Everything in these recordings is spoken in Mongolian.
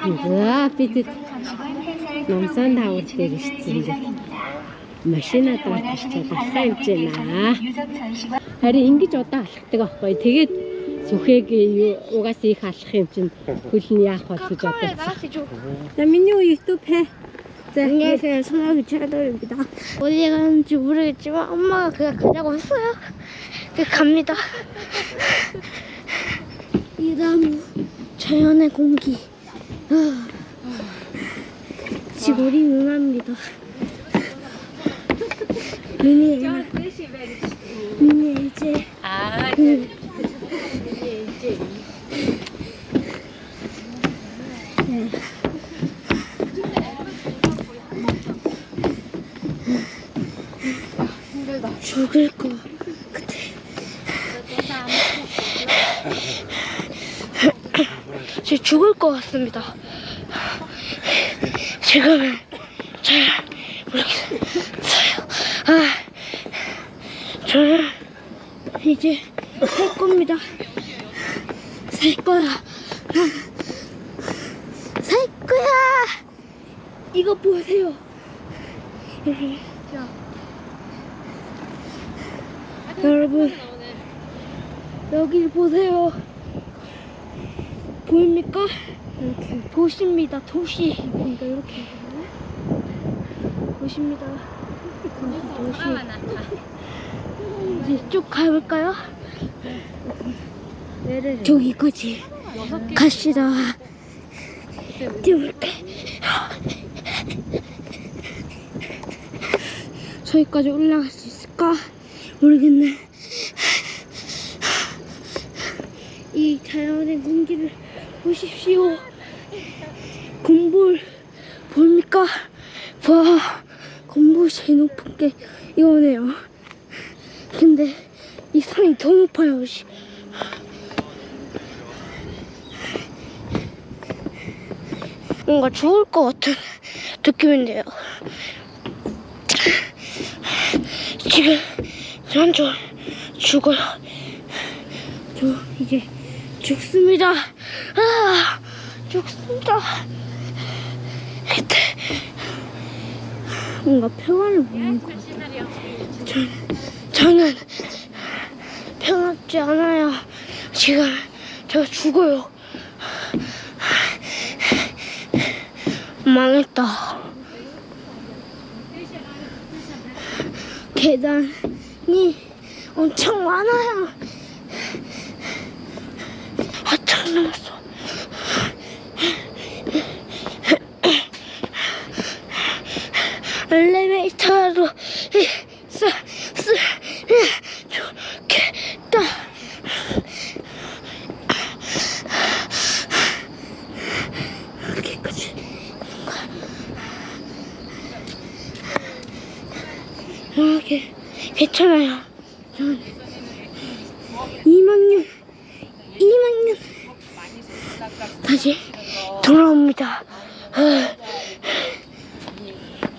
За бидэд номсон тавар дээр ирсэн дээ. Машина дээр тарчаад алхаа явж байна. Харин ингэж удаан алхдаг байхгүй. Тэгээд сүхэг угаасаа их алхах юм чинь хөл нь яах бол гэж бодсон. За миний YouTube 해. 안녕하세요. 소나기 차돌입니다. 어디 가는지 모르겠지만 엄마가 그냥 가자고 했어요. 그래서 갑니다. 이 나무, 자연의 공기, 지구리 응합니다. 미니 이제 네. 죽을 것 같아. 지금 죽을 것 같습니다. 지금은 잘 모르겠어요. 저는 이제 살 겁니다. 살 거야. 살 거야. 이거 보세요. 여러분 여기 보세요. 보입니까? 이렇게 도시입니다. 도시. 그러니까 이렇게 도시입니다. 도시. 이제 쭉 가볼까요? 저기까지 갑시다. 뛰어볼게. 저기까지 올라갈 수 있을까? 모르겠네. 이 자연의 공기를 보십시오. 곰볼 보입니까? 와, 곰볼 제일 높은 게 이거네요. 근데 이 산이 더 높아요. 뭔가 죽을 것 같은 느낌인데요. 지금 완전 죽어요. 저 이제 죽습니다. 죽습니다. 뭔가 평안을 모르는 것 같아요. 저는 평안하지 않아요. 지금 저 죽어요. 망했다. 계단이 엄청 많아요. 한참 남았어. 엘리베이터로 좋겠다. 이렇게까지. 이렇게 괜찮아요. 저는 2만 년 다시 돌아옵니다.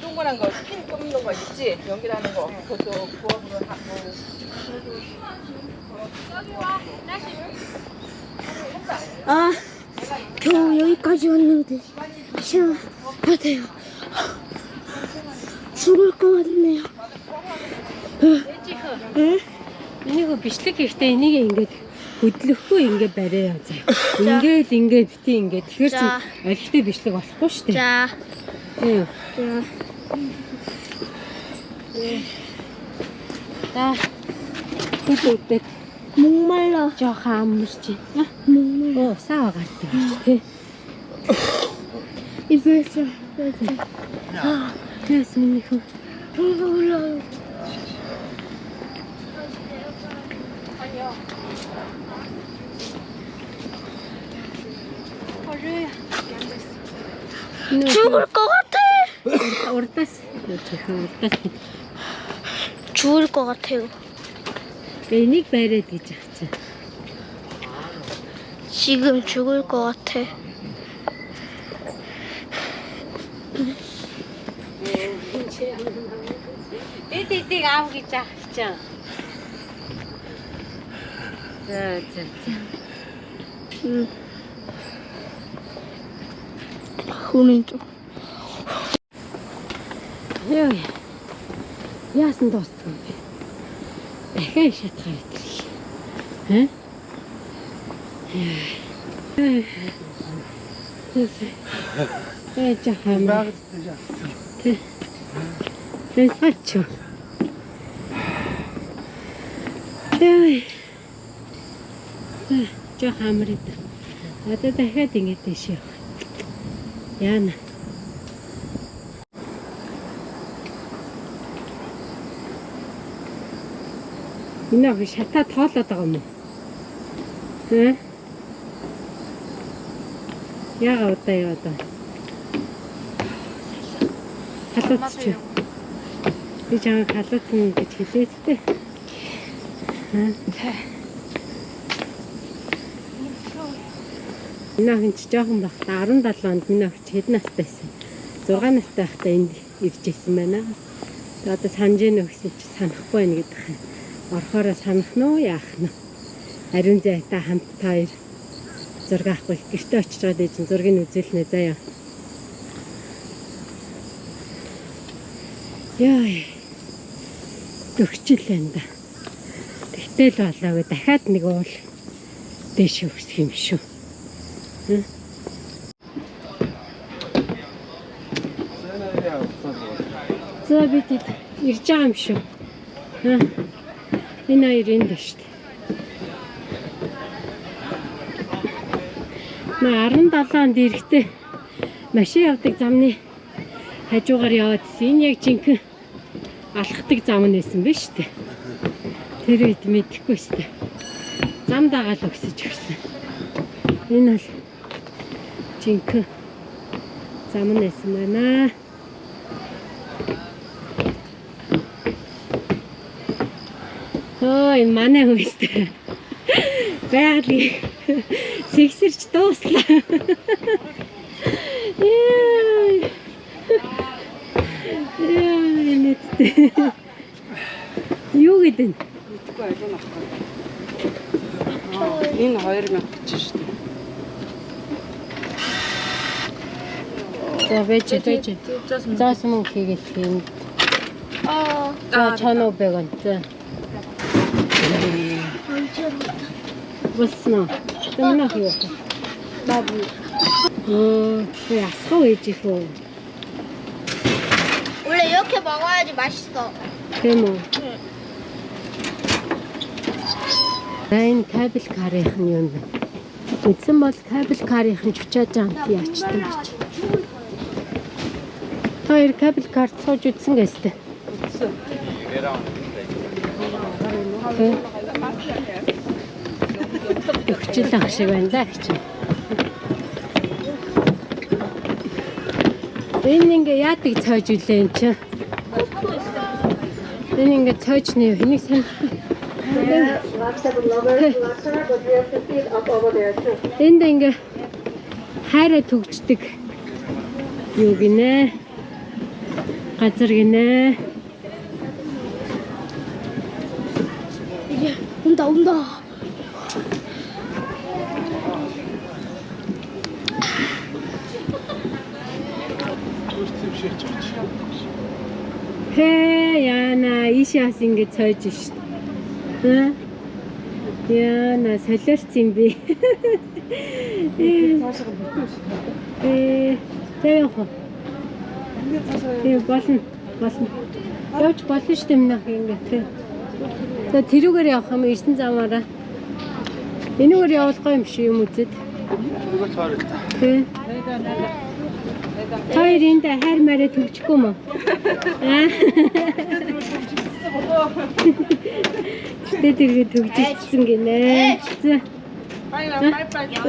동그란 거, 핀 꼽는 거 있지? 연기라는 거. 그것도 부업으로 하고. 겨우 여기까지 왔는데 시원하대요. 죽을 것 같네요. 응? 이거 бичлэг хийхдээ энийг ингээд хөдлөхгүй ингээд бариа яа. Ингээд бити ингээд тэгэхээр чи архитэй бичлэг болохгүй шүү дээ. 자, Тийм. За. Хөдлөдөд 목말라. жоохон амарч байна. 목말라. Саа гардаг гэж тий. 이별자. Тэс миний хөө. 동서 올라요. 죽을 것 같아. Урдаас 죽을 것 같아요. энийг бариад гэж ахчих. 지금 죽을 것 같아. Дэдийг аав гэж ахчих. За. 오른쪽. Яа. Яасан дуустсан бэ? Дахиад шатгаа итгэх. Хэ? Жахан. Тэсач. Жахан мөрөд. Одоо дахиад ингэж тийш явах. Яана. Энэ шатаа тоолоод байгаа юм уу? Хэ? Яга удаа яваад байна. Халууц чи. Би чамайг халууцна гэж хэлээ зү. Минь хин ч жоохон багтаа 17 онд минь охин хэд настай байсан. 6 настай байхдаа энд ирж ирсэн байна. Тэгээд одоо санаж ийнө гэсэн чи санахгүй байна гэдэг юм. Орхороо санах нь уу яах нь? Ариун зайтай хамт хоёр зураг авахгүй гэртээ очиж байгаа дэж зургийг үзүүлнэ заяа. Яа. Төгчл энэ да. Тэгтэл болоогүй дахиад нэг уул дэш өгсөх юм шүү. За бид ирж байгаа юм шүү. Энэ хоёр энд шүү дээ. Наа 17 онд ирэхдээ машин явдаг замны хажуугаар яваад энэ яг жинхэнэ алхдаг зам нээсэн байна шүү дээ. Тэр үед мэдэхгүй шүү дээ. Зам дагаал өгсөж өгсөн. Энэ бол жинхэнэ зам нээсэн байна. Ой, манай хөөстэй. Байгалыг сэгсэрч дууслаа. Яа, нэттэй. Юу гэдэг нь? Мэдгүй ажил авах. Энэ 2000 гэж шүү дээ. За вэж. Заас мөн хийгээд юм. За чанаа бэгэн. За. Болсон. Тэмнэ хийе. Бабу. 야스가 왜지 그? 원래 이렇게 먹어야지 맛있어. 그뭐? Айн кабель карийнхан юм байна. Мэдсэн бол кабель карийнхан чучааж амт яачдаг гэж. Хоёр кабель карт сууж үзсэн гэстэй. Өгчл ах шиг байна да гэж. Энэ ингээ яадаг цойж үлээ эн чинь. Энэ ингээ цойжны хэнийг сан. Энд ингээ хайраа түгждэг юу гинэ. Газар гинэ. 온다. Хэ яна ишаас ингэ цойж шít. Хэ? Яна солиорч юм би. Тэйх. Тэг болно. Явж болно шүү дээ минь ингэ тэг. За тэрүүгээр явах юм 9 замаараа. Энүүгээр явуулахгүй юм шиг юм үзээд. Тэрүүгээр таарал та. Тэг. Хоёр энд хайр мараа төгчихгүй мө. Тэдэргээ төгжчихсэн гинэ.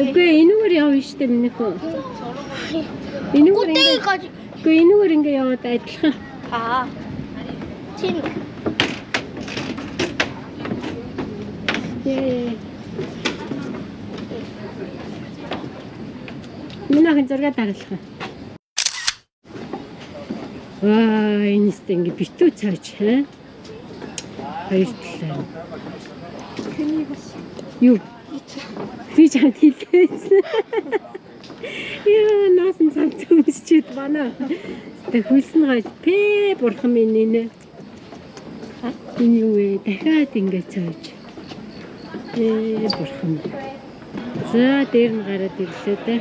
Үгүй энүүгээр явна шүү дээ минийх үү. Энүүгээр 꼭대기까지. Үгүй энүүгээр ингэ яваад адилхан. 아. 침. Минийхэн зураг дараалах. Ваа, энэс ингэ битүү цааж хэ. Хоёр талаа. Юу? Би чамд хэлээсэн. Яа, насан цааш ганц өмсчихэд манай. Тэ хөлс нь гоё. Пэ бурхан минь нэ. Энэ юу вэ? Дахиад ингэж цааж. Бурхан. За дээр нь гараад ирлээ дээ.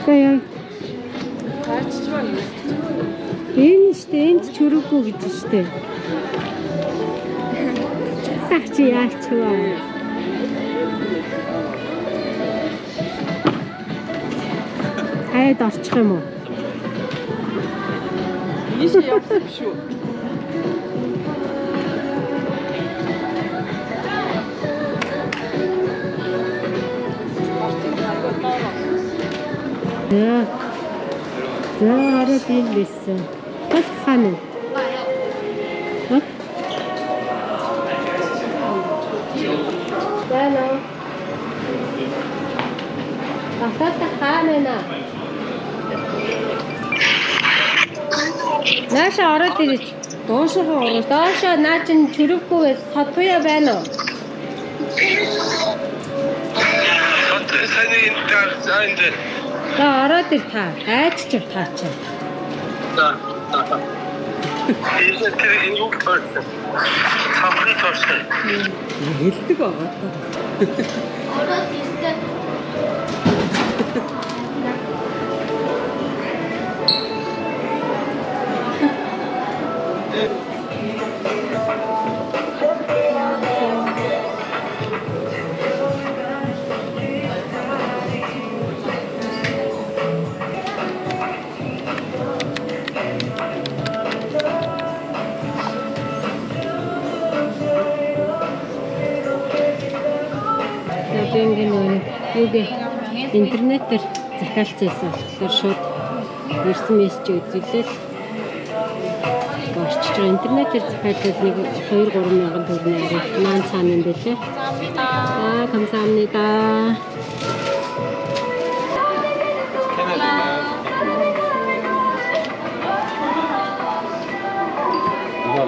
Кая. Энэ штэ энд чөрөггүй гэж штэ. Цаах чи яалчваа. Хаяад орчих юм уу? Ийш явах юм шүү. За ороод ийм байсан. Хол хаана вэ? Байна уу? Батат хаана вэ? Нааша ороод ирэж. Доошоо ороо. Доошоо наа чин чөрөггүй содгоё байна уу? За ороод ир та. Айч таа чи. За. Ийшээ тэр энэ үг болсон. Цамхын тооцоо. Хэлдэг байгаа. Ороод ирсэн. Юугээ интернетээр захиалцсан болохоор шууд ирсэн мессеж үзүүлээд орчиж байгаа. Интернетээр захиалаад нэг 2-3 мянган төгрөгийн арай маань цаана юм байлээ. Аа, 감사합니다.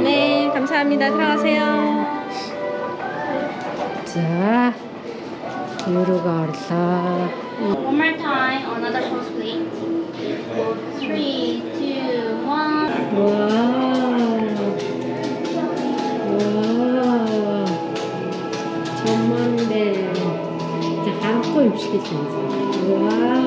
네, 감사합니다. 들어가세요. 자. 유로가 올라. One more time, another pose, please. 3, 2, 1. 와. 정말네. 자, 한코 임시겠습니다. 와.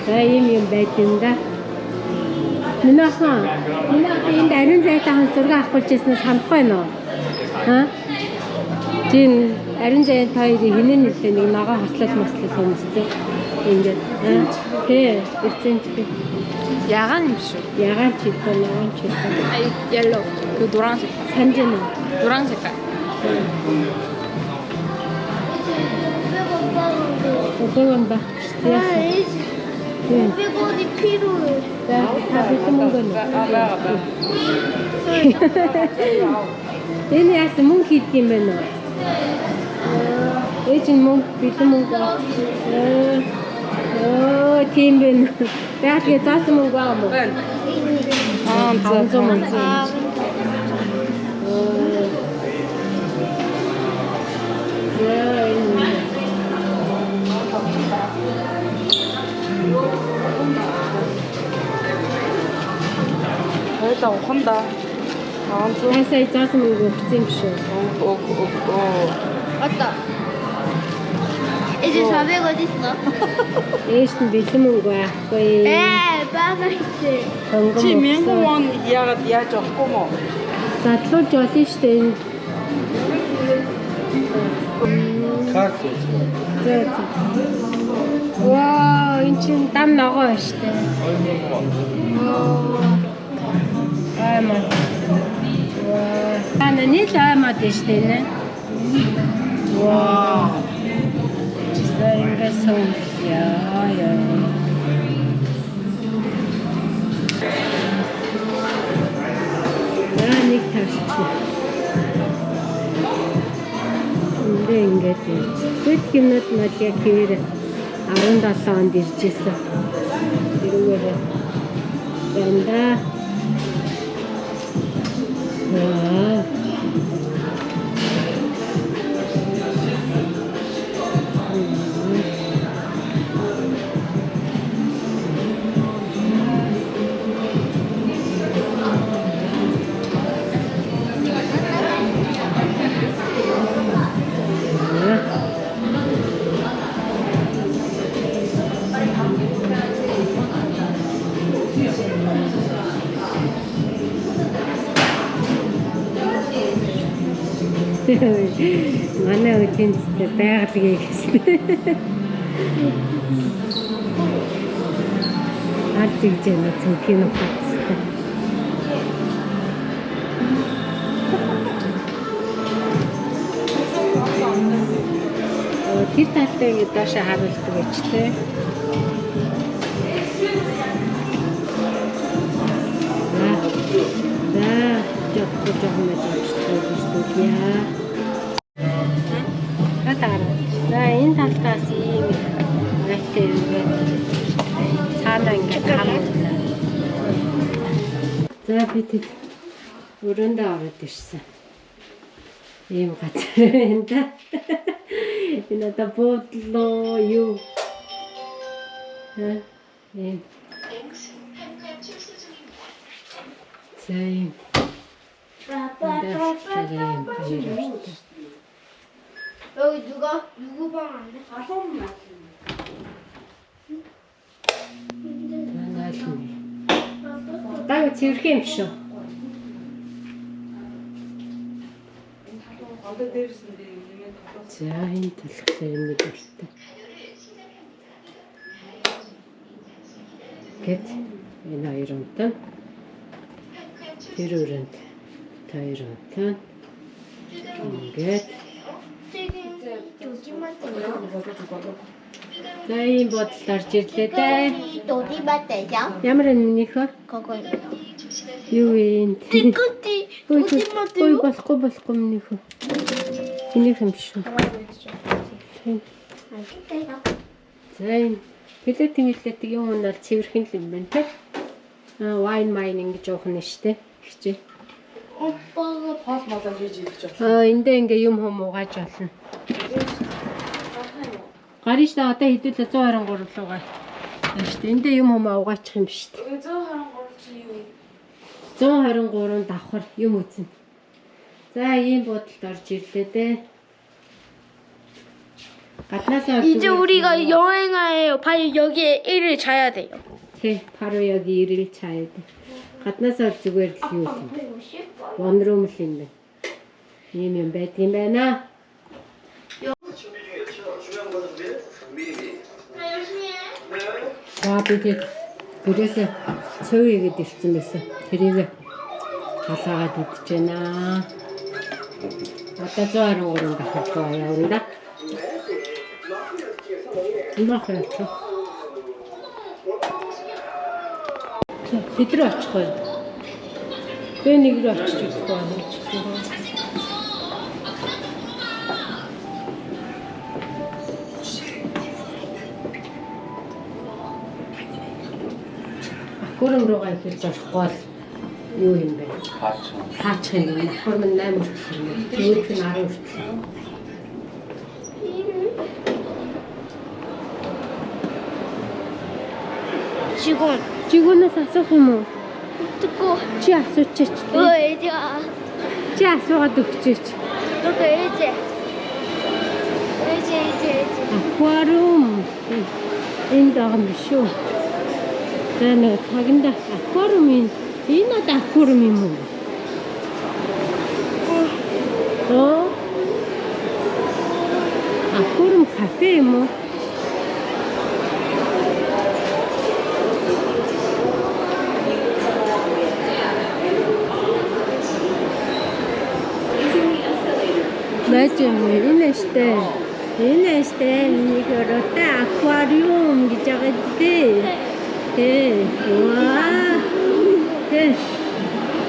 За ийм юм байт юм да. Минь ахаа энд ариун зайтай хам зураг авахгүй чийснээс санахгүй байна уу? Аа? Тийм ариун зай хоёрын хинэн нэлээ нэг ногоо хослол хүмүүстэй ингээд тий ирсэн чи 야간 юм шүү. ягаан ч ихтэй ногоон ч ихтэй 아이 옐로우. 그 노란색. 산지는 노란 색깔. 어떤 봐. 됐어. 네. 500원이 필요해. 자, 다 비트문 거는. 얘네 아스 몽키 있기면 얘진 몽 비트문 거. 팀은 내가 그게 짰으면 거 뭐. 아, 좀 먼저. 여기다 ухан다. Яасаа заасан мөнгө өгсөн юм шүү. 맞다. 이제 400 어디 있어? Ээж нь бэлэн мөнгө байхгүй. 빠가있지. Хөнгөн Чи өгсөн. 1000 won яагаад яаж авахгүй мó? Задлуулж олно штэ энэ. Карт. Зөө. Ваа, энэ чинь дам ногоо байна штэ. Аймаа. Ваа. Ананил аймаа дээ штэ нэ. Ваа. Чисээ ингээд сон. Яа. Нэг тасчих. Ингээд бид гинэд над яг хэр 17 онд иржсэн. Тэрүүгээр бэнда. Манай үтэнцтэй байгалыг гэсэн. Ард гэж юм цэнхин ухаастай. Тэр талтай ингэ доош харуулдаг байж тээ. За, жоохон мэж яа. За энэ талтаас ийм гайтай цаанаа ингээд хамаална. За бид өрөөндөө ороод ирсэн. Ийм газар байна да. Энэ одоо бодлоо юу. Ийм. За ийм. 여기 누구 방 안 돼? 가서만. 딱 지울게 임쇼. 자, 이 달락들입니다. Гэт энэ хоёрынтан тэр өрөөнд хоёрынтан ингээд за ийм бодол орж ирлээ дээ. 어디 봤대죠? Ямар нэг хөө? 그거요. Юу вэ? 띠꾸띠 어디 봤대요? болохгүй минийх үү? Энийг юм шүү. 알겠대요. За энэ плетик юм унаар цэвэрхэн л юм байна те. Wine mining гэж явах нь штэ. Хичээ. 오빠가 Хоол молоо хийж идэж байна. Эндээ ингээ юм хум угааж болно. Гарна штэ одоо хэдүүлээ 123 руугаа. Байна штэ. Эндээ юм хум угаачих юм штэ. 123 чи юу? 123 давхар юм үзнэ. За ийм бодолд орж ирлээ дээ. гаднаасаа 이제 우리가 여행해요. 바로 여기에 일을 자야 돼요. тий 바로 여기 일을 자야 돼. гаднаасаа зүгээр л юу юм. Вонром л юм байна. ийм юм байдаг юм байна. бид бүрээсээ цөв игээд ирсэн байсан. Тэрийг халаагаад идэж байна. Одоо 123 дахин явна да. Нахаа. Бид рүү очих гоё. Би нэг рүү очиж үзэх байна. Гүрэн рүүгээ ихэлж орохгүй бол юу юм бэ? Хаачих юм. Ахвар минь 8 хүртэл юм. Нөгөөх нь 10 хүртэл. 직원. 직원에서 асуух юм уу? 듣고. Чи асуучих. 애지가. Чи асуугаад өгчөөч. 너도 애지. 애지. Аквариум. Энд байгаа юм шүү. За нэг цагнда аквариум энэ одоо аквариум юм уу? Аквариум кафе юм уу? Байж юм энэ штэ. Энэ штэ нэг рота аквариум гэж байгаа дээ.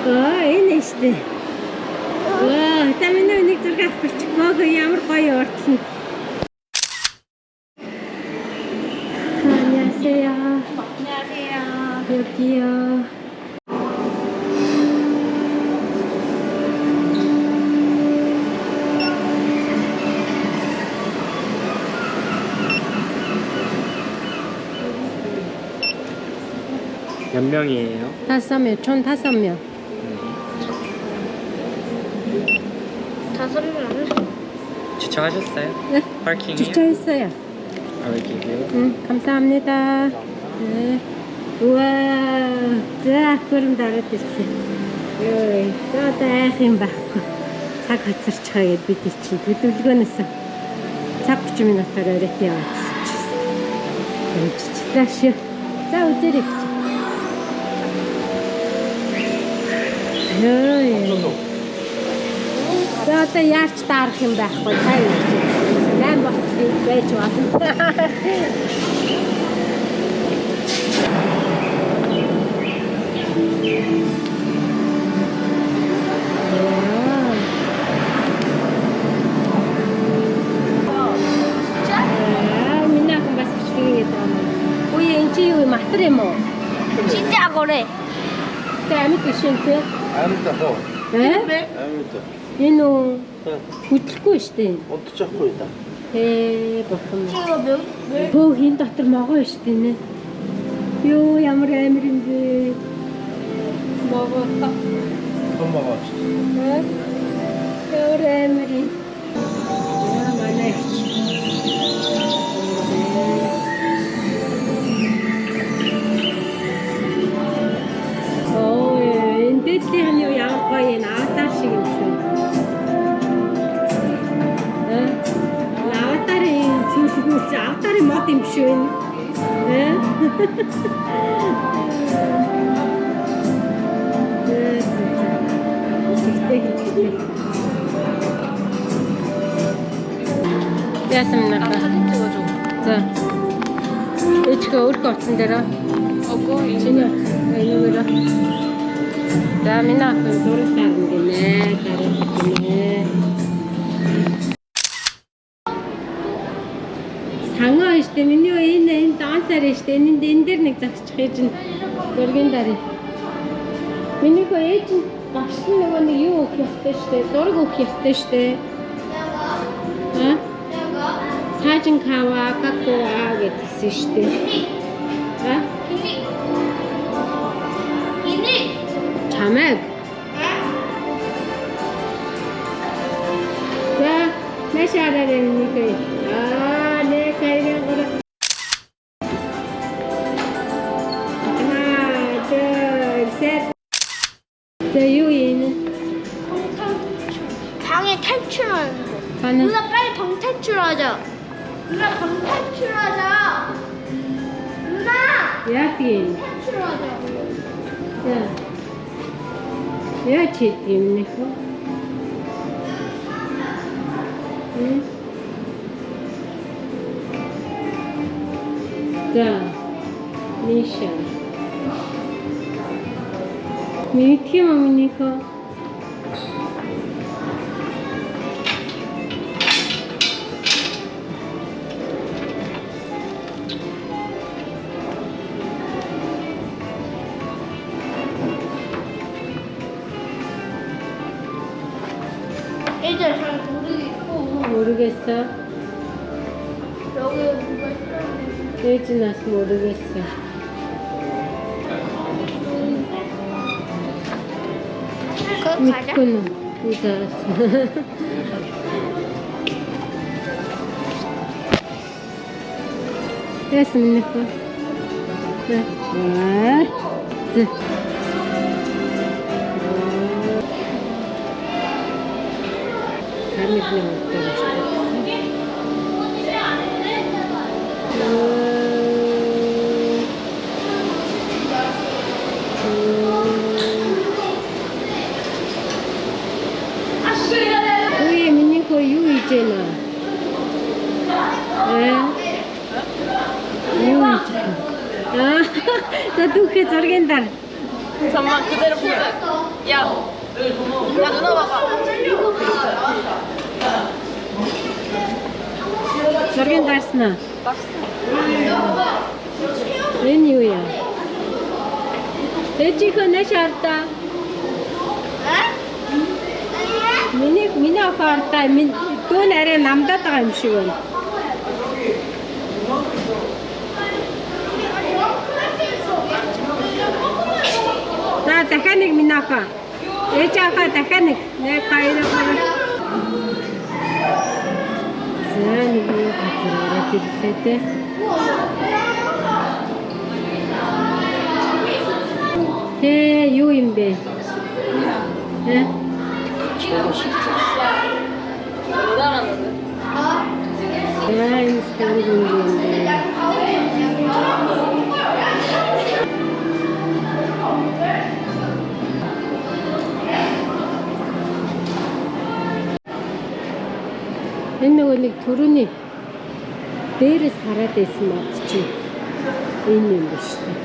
Ваа. Энэ штэ. Ваа, тамина нэг зураг авчих. Мог ямар гоё уртлаа. 안녕하세요. 여기요. 몇 명이에요? 5명, 총 5명. 5명. 주차하셨어요? 네. 파킹이요? 주차했어요. 여기요? 감사합니다. 네. 우와, 자, 그럼 달았듯이. 저 다이хын байхгүй. Цаг хацарч байгаа гэд бид чинь хөдөлгөөнөөс цаг 30 минутаар өрөөт яваад. Тааш. За үзээрэй. За одоо яарч таарах юм байхгүй. Цай гэж. 8 болтыг байж байна. Матер юм уу? 진짜 거래. Тэ амьд биш юм те. Амьд ахаа. Амьд. Энэ үү хөдлөхгүй шүү дээ. Удчихгүй да. Бохон. 이거 몇? Хөө хин дотор могоо шүү дээ нэ. Юу ямар амир юм бэ? Могоо та. Томогоо. Ямар амир юм. Яа манай их. Дээдлийн юу ямар гоё энэ аватар шиг юм шүү. Аватарын зүйлс аватарын мод юм шүү энэ. Яасан нэр. 사진 찍어줘. За. Эчгээ өөргөө утсан дээрээ. Чиний утсан. Энэгээр. За миний ах зураг тарна гинэ. Сангаа штэ миний энэ дансаар штэ энэ дээр нэг загчих ээж нь зургийн дараа. Миний хөө ээж нь багш нөгөө нэг юу өгөх ёстой штэ. Зураг өгөх ёстой штэ. Сажин кава какоа гэдгийгсэн штэ. Чамайг. За, нэшаараа нэг. Нэ кайрын гоо. За юу юм? 방에 탈출하는 거. 가는. 누나 빨리 방 탈출하자. 누나 방 탈출하자. 누나 야긴. 탈출하자. 야. 야, 채팅네. 응? 자, 니샤. 미티 마미니까. 이제 잘 모르겠고 모르겠어. 여기 뭐가 있었는데 예진아서 모르겠어. 여기 가자. 믿고는 진짜. 됐습니까? 네. 네. 감이 그냥 없다. Ui, mình có vui trên à? Vui trên. 아, 저 두께 저러겠다. 잠만 그대로 보자. 야 누나 봐봐. 저러겠다스나. 웬 이유야? 대치가 내 샤르다. Миний офартай минь дүүн арай намдаад байгаа юм шиг байна. За дахиад нэг миний офа. Ээж аваа дахиад нэг хоёр. За нэг юу газар ороод ирлээ дээ. Юу юм бэ? энэ стори юм бэ? Энэ нэг төрөний дээрээс хараад байсан мод чи энэ юм ба шүү дээ.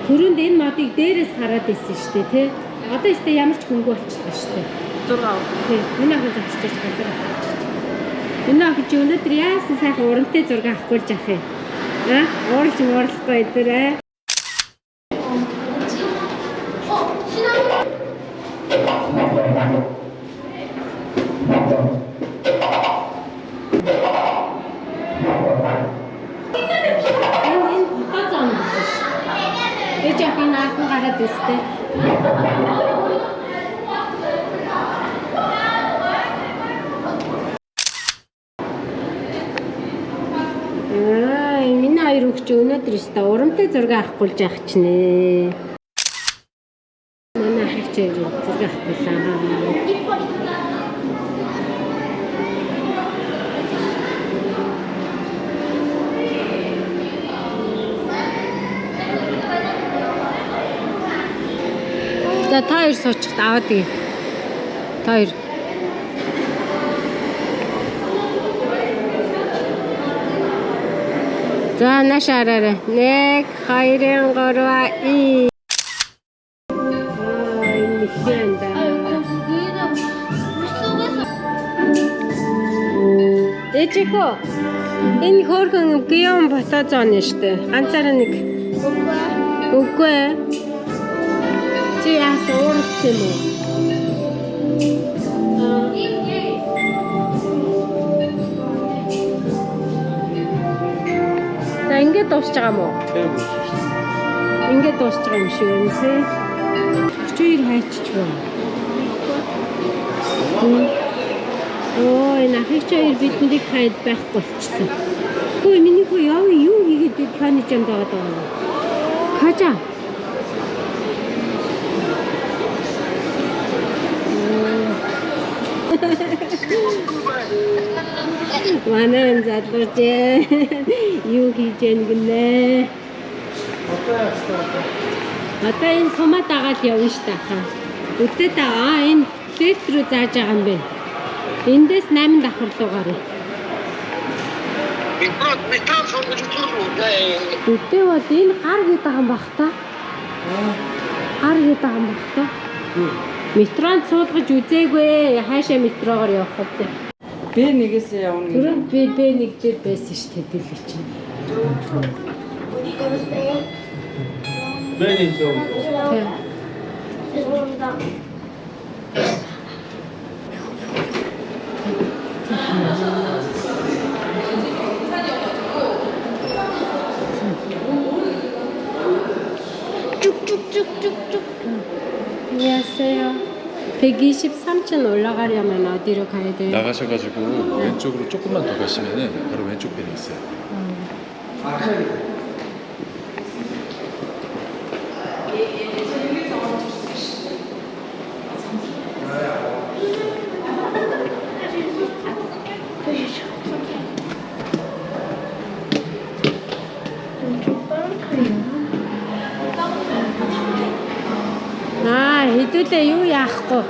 Төрөнд энэ модыг дээрээс хараад байсан шүү дээ, тий? Одоо өстө ямар ч хөнгө болчихлоо шүү дээ. 6. Тий. Миний охин зогсож газар авчих. Миний охин чи өнөөдөр яасан сайхан урамтай зураг авахгүй л жах юм. Ууралахгүй өдрөө. Миний хоёр хүүхд өнөөдөр өстө урамтай зураг авахгүй л жах чинь. Манай ах чи зураг авахгүй. За та хоёр суучих аваад ий. Та хоёр. За нашаараа 1 2 3 미치겠다. Эчико энэ хөөрхөн гион ботоо зооно штэ. Ганцаараа нэг. Үгүй ээ. Чи яас уурч юм уу? Ингээд дуусч байгаа мó? Тийм үү. Ингээд дуусч байгаа юм шиг юм тий. Чир хайчих юм. Ой, нахих чир биднийг хайд байх болчихсон. Хөөе, миний хөө яав юу хийгээд таны ч юм дагаад байгаа юм. Хажаа. Манай задлууч юу хийж яаг гинэ. Одоо энэ сумаа дагаад явна ш тахаа. Өдөө та энэ лет рүү зааж байгаа юм бэ. Эндээс 8 давхар руу гарыг. Өдөө бол энэ гар гээд байгаа юм бах та. Гар гээд байгаа юм бах та. Метронд суулгаж үзээгүй. Хаашаа метроор явах вэ? Б1-ээс явна. Түрүүнд Б1 дээр байсан ш тэдэлээ чинь. Б1 зөө. 쭉쭉쭉쭉쭉. 안녕하세요. 123층 올라가려면 어디로 가야 돼요? 나가셔가지고 왼쪽으로 조금만 더 가시면은 바로 왼쪽 편에 있어요. хэдүүлээ юу яахгүй.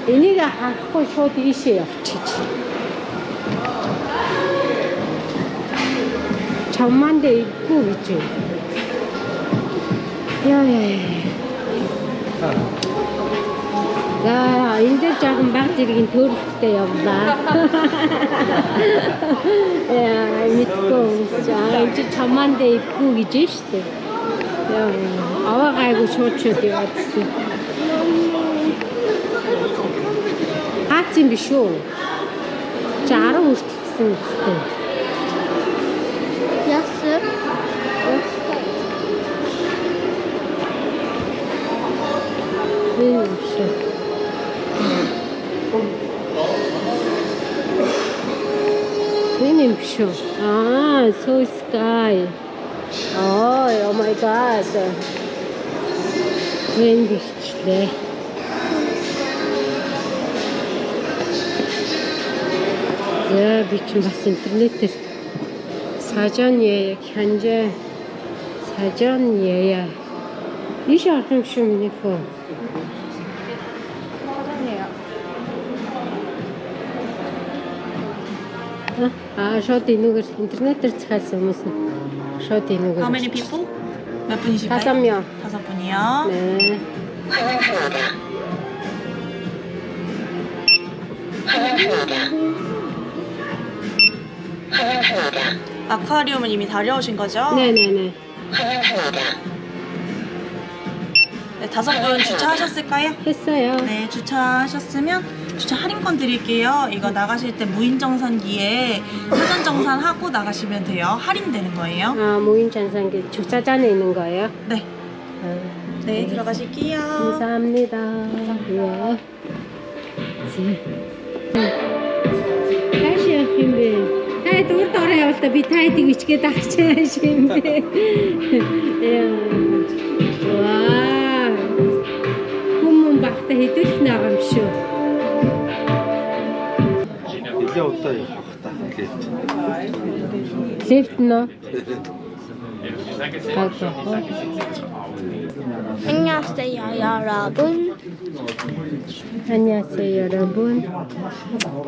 Энийг харахгүй шууд ийшээ явчих. Чаммандэ иггүй гэж. Яа. За, энэ дээр жоохон баг зэргийн төрөлттэй явлаа. Яа, мэдгүй. Энд чаммандэ иггүй гэж штэ. Яа, аваа гайгүй шууд яваадсан. Хаац юм биш үү? 10 хүртэлсэн үстэй. Ясэр. Энэ юм биш үү? So sky. Oh my god. Энэ бичлээ. За би ч бас интернетээр сажан яа хянжээ сажан яа ийш арах юм шүү миний фон. шууд энүүгээр интернетээр захиалсан хүмүүс нь шууд энүүгээр. How many people? 몇 분이실까요? 5명. 5분이요. 네. 아쿠아리움은 이미 다녀오신 거죠? 네네네. 네, 5분 주차하셨을까요? 했어요. 네, 주차하셨으면 주차 할인권 드릴게요. 이거 나가실 때 무인정산기에 사전정산하고 나가시면 돼요. 할인되는 거예요. 무인정산기 주차장에 있는 거예요? 네. 네, 들어가실게요. 감사합니다. 예. Таашаа юм бэ? Тай дурд ороо явалтаа би тайдыг ичгээд авчааш юм бэ. Ваа. Хүмүүс багтаа хэдүүлэх байгаа юм шүү. 이제 없다 이거. Лифт нөө. 안녕하세요 여러분. 안녕하세요 여러분.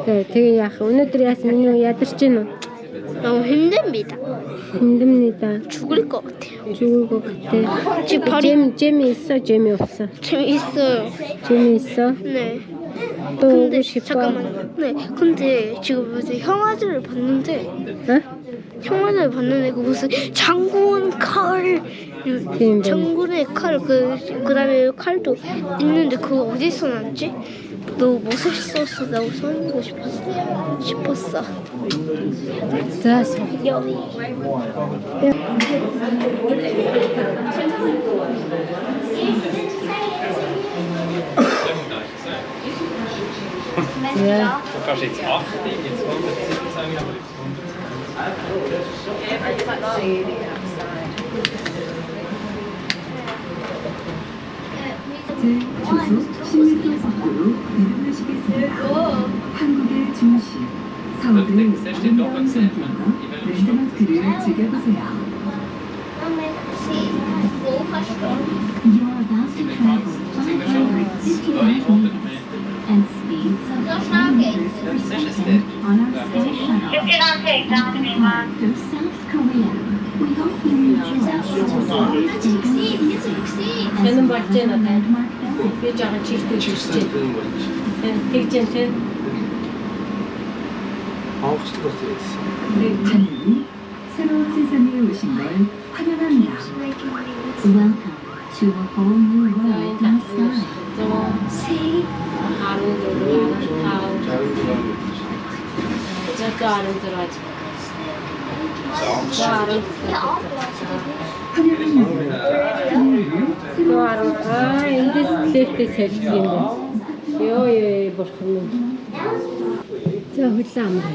네, 되게 약간 오늘들이 왔으면 야들지 너. 너무 힘듭니다. 힘듭니다. 죽을 것 같아요. 죽을 것 같아. 지금 발이 재미있어? 재미없어? 재미있어요. 재미있어? 네. 또 근데 오고 싶어? 잠깐만. 네. 근데 지금 무슨 형아들을 봤는데. 어? 형아들을 봤는데 그 무슨 장군 칼. 장군의 칼 그다음에 칼도 있는데 그거 어디서 났지? 너무 멋있었어. 나도 써보고 싶었어. 자, Ja. Du kannst jetzt 80, jetzt 170 sagen, aber 주소 10m 밖으로 내려가시겠습니다. 한국의 중심, 서울의 아름다운 전통과 랜드마크를 즐겨보세요. You are about to travel 559 meters and speeds of 100 per second on our space shuttle. To South Korea, we hope you enjoy Senin bahçen adı. landmark Bir canı çift çift. Tek çift. 하나님, 새로운 세상에 오신 걸 환영합니다. Welcome to a whole new world in sky. In this lift is helping. Ёо бурхан минь. За хөлөө амраа.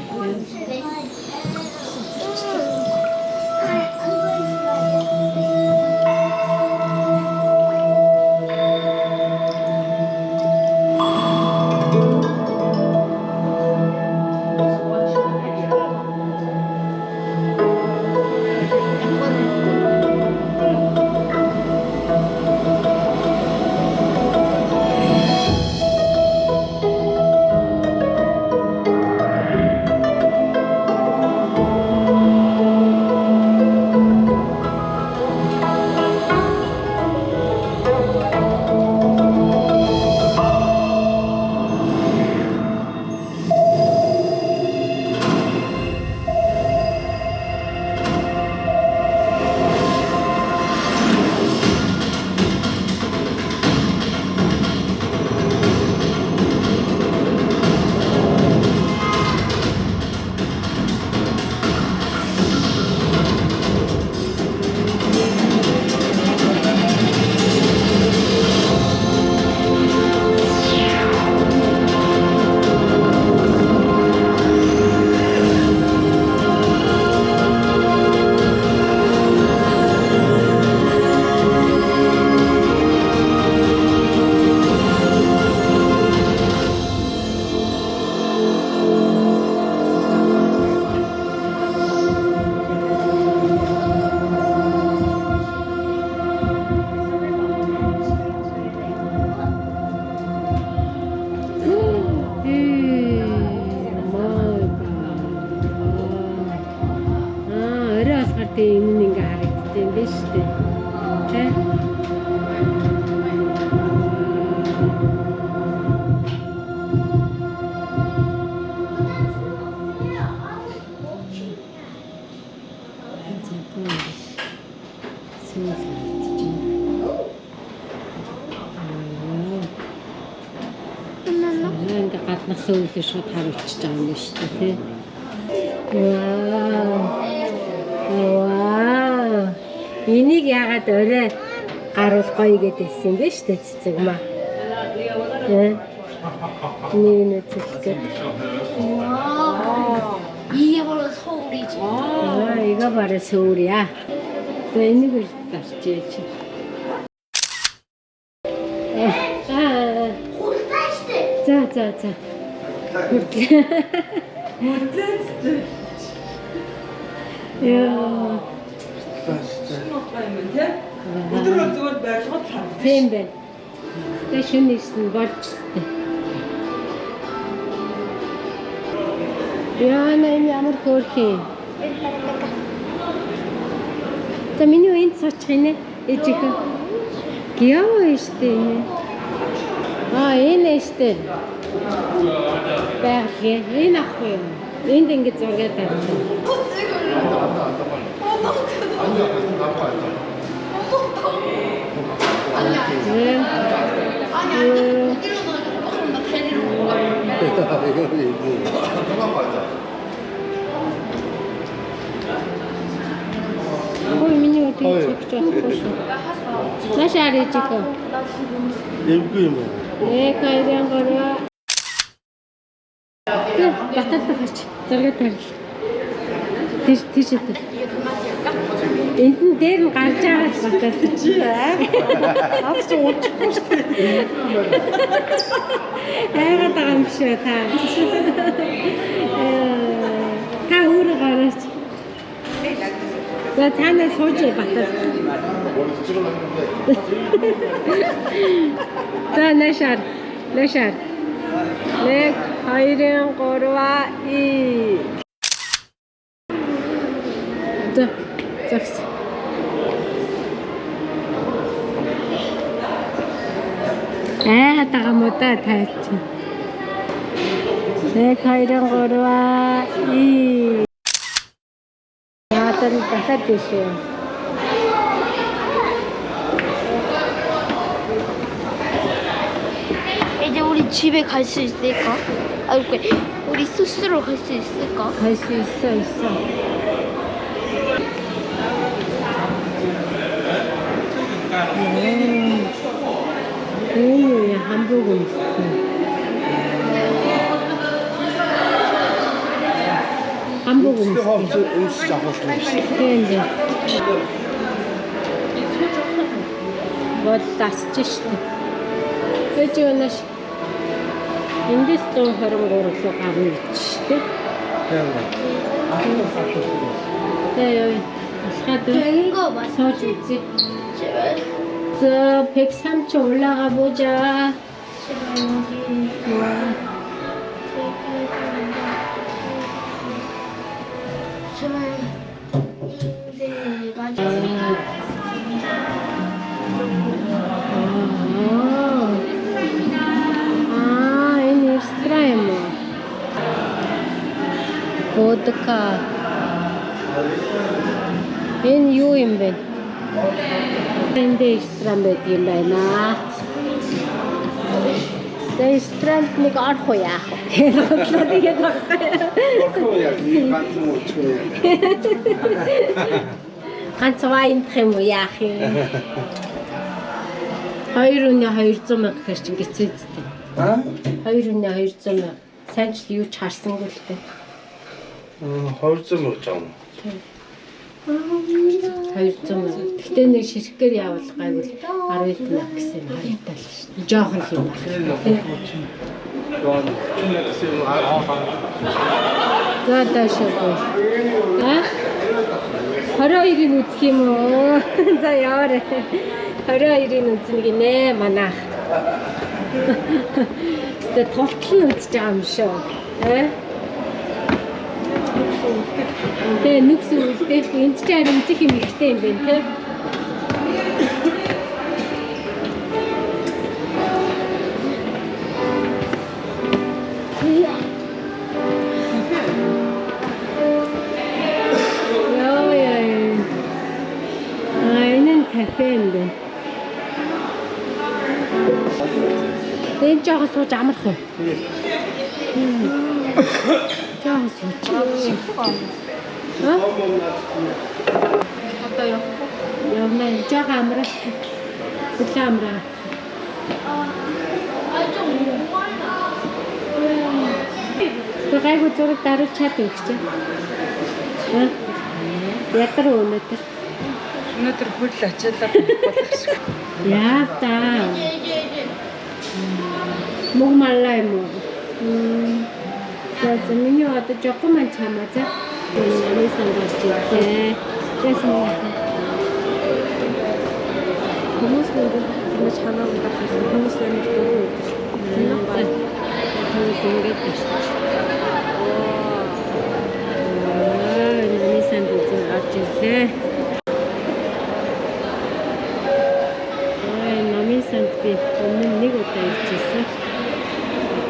Тэгээ энэ нь ингээ харагддаг юм биш үү? Тэ? Ингээ гаднах сөүлөө шууд харуулчихж байгаа юм биш үү? Тэ? Вау. Энийг яагаад орой гаруул гоё гэдээсэн юм бэ штэ цэцэг маа. Нэг цэцэг. 와. 이게 바로 서울이지. 이거 바로 서울이야. 또 энийг 따르지. 자. 야. Тийм байна. Тэ шинэсэн болж тээ. Яа энэ ямар хөөрх юм. За миний энд суучих юм ээжих. Гяа штэ энэ. Энэ штэ. Бэхээ энэ ахгүй юм. Энд ингэж зургаад тавьсан. Ой, миний өдөө цогч байхгүй шүү. Наш ариж ико. Эвгүй юм. Кайран гороо. Баталдаг хач. Зургаад тавил. Тийш дээ. Энд нь дээр нь гарч байгаа л баталдаг. Чи авч уучихгүй шүү дээ. Айгаад байгаа юм шүү та. Та өөрөө гараач. За танаа сууж батал. За нашаар. 1 2 3 Загс. Тагаа муудаа тайлч. 1 2 3 Яадан батал дэшээ. 이제 우리 집에 갈 수 있을까? 우리 스스로 갈 수 있을까? 갈 수 있어. 한복은 있어. Хамбог өмсөж авах шүү. Тийм. Вот тасч штэ. Гэж өнөш. Эндээс 123 руу гарна гэж штэ. Тийм. 된거 맞아. 서주 있지? 저 103초 올라가 보자. ini estremo. Vodka. Энэ юу юм бэ? Энд эстрам байт юм байна. Эстрам нэг орох уу яах вэ? Тэгээд орох яах вэ? Ганц мөчөө. Ганц вайн юм уу яах юм? 2,200 мянга гэхэр чинь гэцээдтэй. Аа? 2,200 мянга. Сайн ч юу ч харсангүй л дээ. 200 мянга жаа. 200 мянга. Гэтэ нэг ширхгээр явал гайвал 10 мянга гэсэн юм харагдал шүү. Жохон юм байна. За даашгүй. Аа? 22-ыг үзэх юм уу? За яваарай. 22-ыг үзнэ гинэ манайх. Тэ тултал нь үзэж байгаа юм шүү. Аа? Тэ нүкс үлдээ энд ч харин үзэх юм ихтэй юм байна те. Энэ кафе юм байна. Энд жоо сууж амарх уу? Жоо сууж. 어때요? 여기 쫙 아무라 그렇게 아무라 그거 저를 따로 찾고 있죠? 응? 약간 오늘들 өнөөдөр хөл ачаалаад болох шиг. 야다 목 말라요 뭐 자, 민요 와도 조금만 참아자. 오늘 산다지. 그래서 고무스는 정말 잘 나온다. 그래서 고무스는 너무 빛나봐. 더 공개했다. 오늘 산다지 아침에. 오늘 산다지 오늘 니고다 있었어.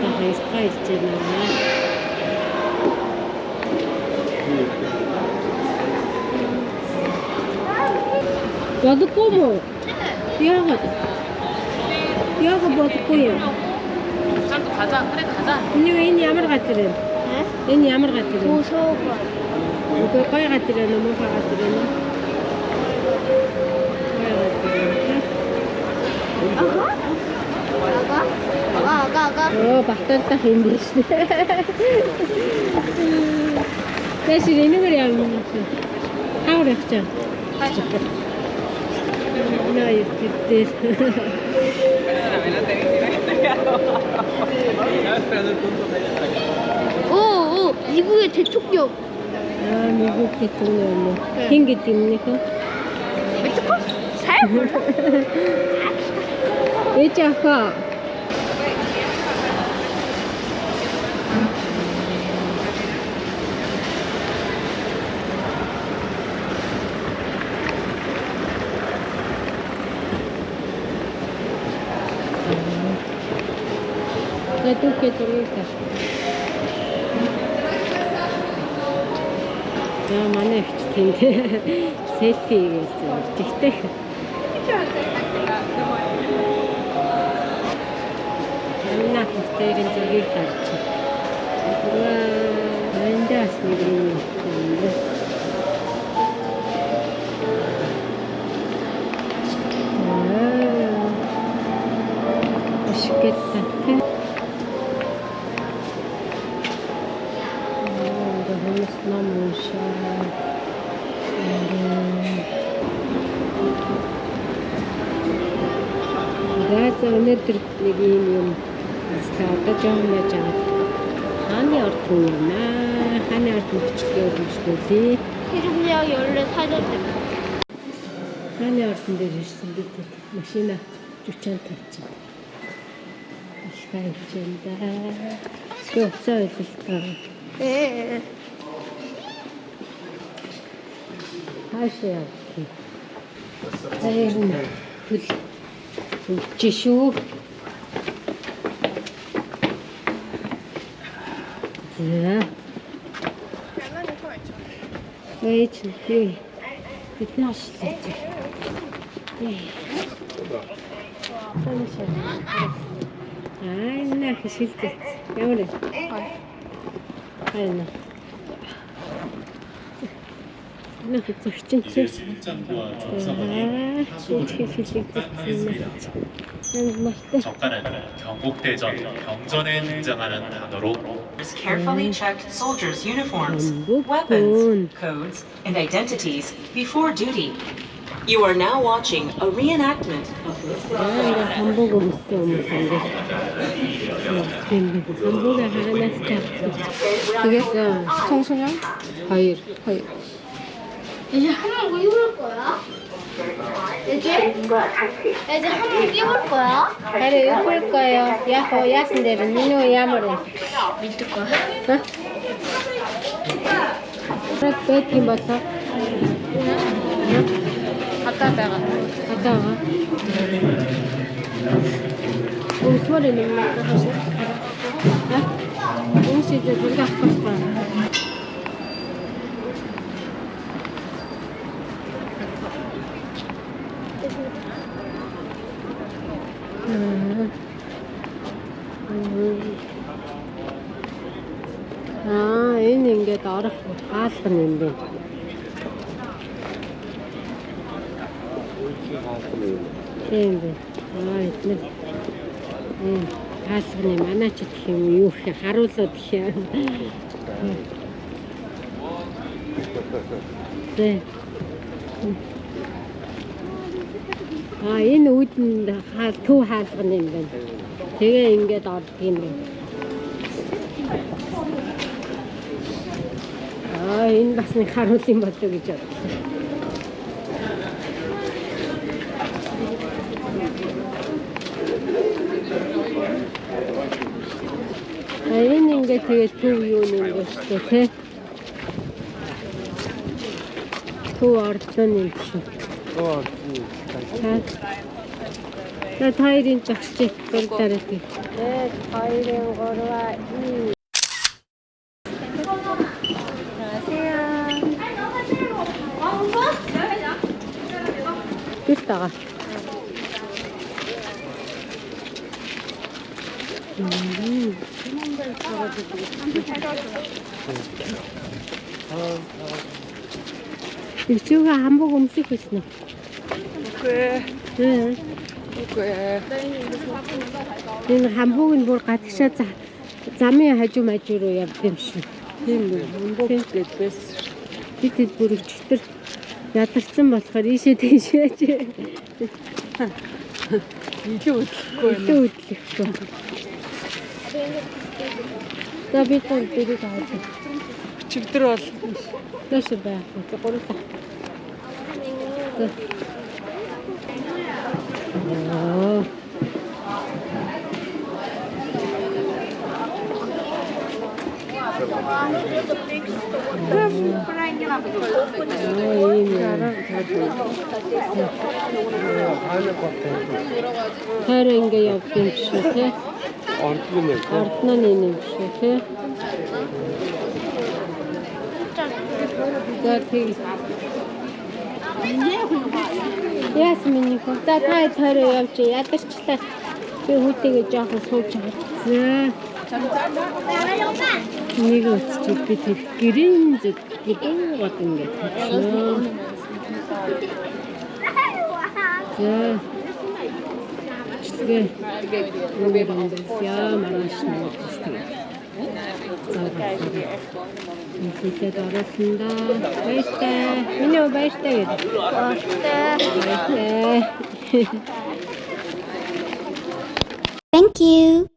아까 하이스카 있잖아. Бодохгүй мó? Яагаад? Яагаад бодохгүй юм? 저도 가자. 그래 가자. Энэ ямар газар юм? Энэ ямар газар юм? 무서워. Үгүй гоё газар юм уу? Муухай газар юм уу? 아가. баталтай юм биш үү? Тэшээ энийг яа юм бэ? Хавар явчих. 나이 그때 오, 미국의 대통령. 아, 미국 대통령 행기 때문에까? 잘 몰라. 왜 작아? Тут это лето. Я манайч тэнтэй селфи хийсэн. Тэгтээ. Амнаа хэвтэрэн зэрэг харч. Эндээс нэг юм. Ашигтаа. Намын За өнөөдөр нэг юм юм одоо жоохон байж байгаа. Хааны ордон юм аа. Хааны ордон бичлэгээ өгүүлээ. 이름이야 원래 사줬대. Хааны ордон дээр ирсэн бид машина жүчаан тавьчих. Ашигтай юм да. Юу цаа ойлголтоо. 네. Хаашаа явах. Зайрна. Жишүү. За. Эйч тий. Бидний ашлаа. Айна хэшилтэй. Ямар вэ? Айна. Нөх зөвчин чи. 적간은 경국대전 경전에 등장하는 단어로 Carefully checked soldiers' uniforms, weapons, codes, and identities before duty. You are now watching a reenactment of this. 한복을 무서운데. 한복을 하나씩 되겠어. 청소년? 과일. 이제 한번 입을 거야? 이제 한번 입을 거야? 하루 입을 거예요. 야호 야신대로 니노 야모래. 믿을 거야? 어? 그래 팀 봤어? 갔다 와. 우리 소리는 뭐 하시? 어? 음식 이제 우리가 갖고 싶어. Энэ ингээд орох хаалхан юм бэ. Тийм бэ. Эдгээр хаалхан юм. Манай ч гэх юм юу их харуулаад гэх юм. Тэ. Энэ үүдэнд төв хаалган юм байна. Тэгээ ингээд ордог юм байна. Энэ бас нэг харуул юм болоо гэж бодлоо. Энэ ингээд тэгээ төв юу нэг юм шүү дээ. Төв ордон юм шүү. 나 타이린 짝지 쏠다르기. 네, 타이린 거루와 이. 안녕하세요. 이따가. 이쪽에 한복 음식 있어. 그래. 네. 그래. Энэ хамбууг нь бүр гадагшаа замын хажуу мажуу руу явд юм шиг. Тийм үү? Хамбууг гэдээс бид бүр өчтөр ядарсан болохоор ийшээ тийшээч. Илүү хөдлөхгүй. За бид дэрийг аваад. Өчигдөр бол дэш байх. Гурав. Хайр ингээ явд юм шүү те. Ордноо нэг юм шүү те. За тийм. Ясмин их. За та тойроо явж ядарчлаа. Би хүүтэйгээ жоохон сууж байгаа. Нэг үсчихэд би тэр гэрийн гэдэг гот ингээд тавьчихлаа. За. Тэгээ яа маргааш нэг. Инхийдээ оролцсондоо баяртай. Миний баяртай гэдэг. Баяртай. Thank you.